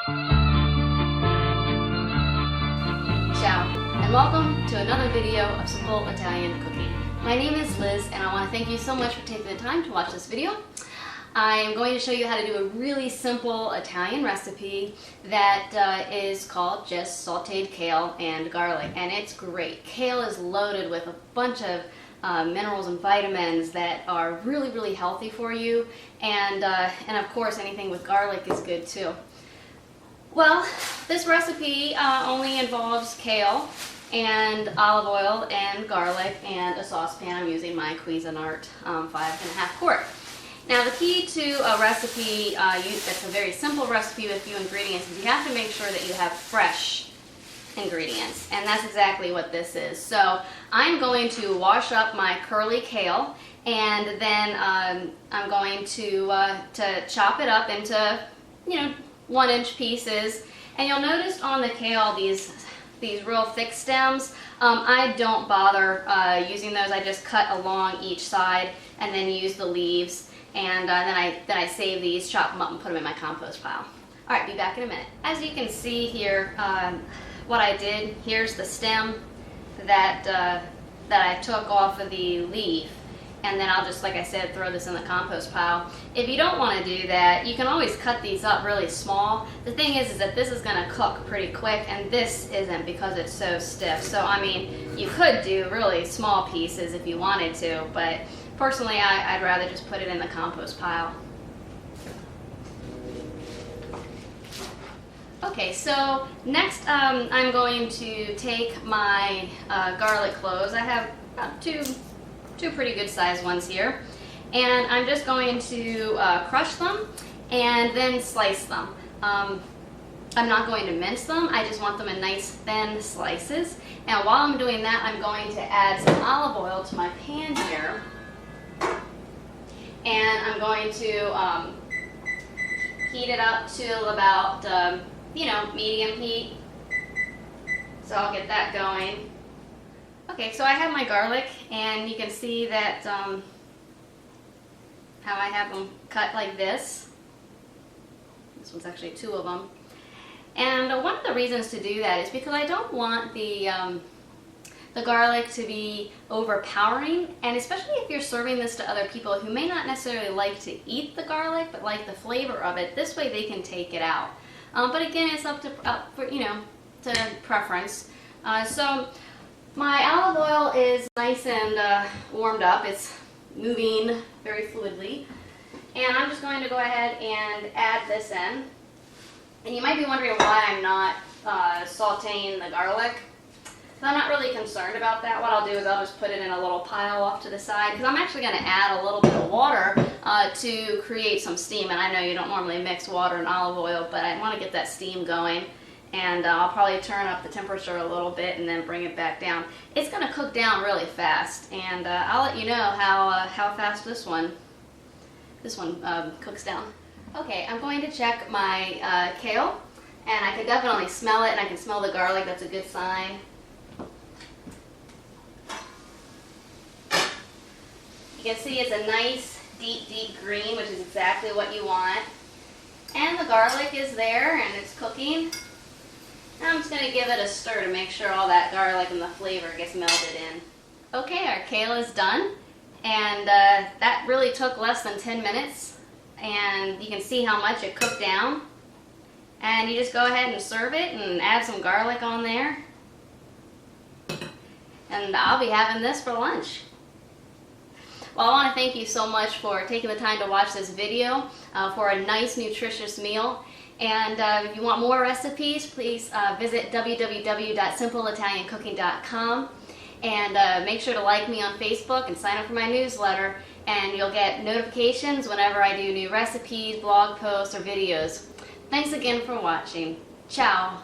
Ciao, and welcome to another video of simple Italian cooking. My name is Liz, and I want to thank you so much for taking the time to watch this video. I am going to show you how to do a really simple Italian recipe that is called just sauteed kale and garlic, and it's great. Kale is loaded with a bunch of minerals and vitamins that are really healthy for you, and of course anything with garlic is good too. Well, this recipe only involves kale and olive oil and garlic and a saucepan. I'm using my Cuisinart 5.5 quart. Now the key to a recipe that's a very simple recipe with few ingredients is you have to make sure that you have fresh ingredients, and that's exactly what this is. So I'm going to wash up my curly kale, and then I'm going to chop it up into 1-inch pieces. And you'll notice on the kale these real thick stems. I don't bother using those. I just cut along each side and then use the leaves, and then I save these, chop them up, and put them in my compost pile. All right, be back in a minute. As you can see here, what I did, here's the stem that I took off of the leaf. And then I'll just, like I said, throw this in the compost pile. If you don't want to do that, you can always cut these up really small. The thing is that this is going to cook pretty quick, and this isn't because it's so stiff. So, I mean, you could do really small pieces if you wanted to, but personally, I'd rather just put it in the compost pile. Okay, so next I'm going to take my garlic cloves. I have about two pretty good sized ones here, and I'm just going to crush them and then slice them. I'm not going to mince them. I just want them in nice thin slices, and while I'm doing that, I'm going to add some olive oil to my pan here, and I'm going to heat it up to about medium heat. So I'll get that going. Okay, so I have my garlic, and you can see that how I have them cut like this. This one's actually 2 of them. And one of the reasons to do that is because I don't want the garlic to be overpowering, and especially if you're serving this to other people who may not necessarily like to eat the garlic but like the flavor of it. This way they can take it out. But again, it's up to preference. So my olive oil is nice and warmed up. It's moving very fluidly. And I'm just going to go ahead and add this in. And you might be wondering why I'm not sauteing the garlic. So I'm not really concerned about that. What I'll do is I'll just put it in a little pile off to the side, because I'm actually going to add a little bit of water to create some steam. And I know you don't normally mix water and olive oil, but I want to get that steam going. And I'll probably turn up the temperature a little bit and then bring it back down. It's going to cook down really fast, and I'll let you know how fast this one cooks down. Okay, I'm going to check my kale, and I can definitely smell it, and I can smell the garlic. That's a good sign. You can see it's a nice deep green, which is exactly what you want. And the garlic is there, and it's cooking. Now I'm just going to give it a stir to make sure all that garlic and the flavor gets melted in. Okay, our kale is done, and that really took less than 10 minutes, and you can see how much it cooked down. And you just go ahead and serve it and add some garlic on there, and I'll be having this for lunch. Well, I want to thank you so much for taking the time to watch this video for a nice, nutritious meal. And if you want more recipes, please visit www.simpleitaliancooking.com, and make sure to like me on Facebook and sign up for my newsletter, and you'll get notifications whenever I do new recipes, blog posts, or videos. Thanks again for watching. Ciao!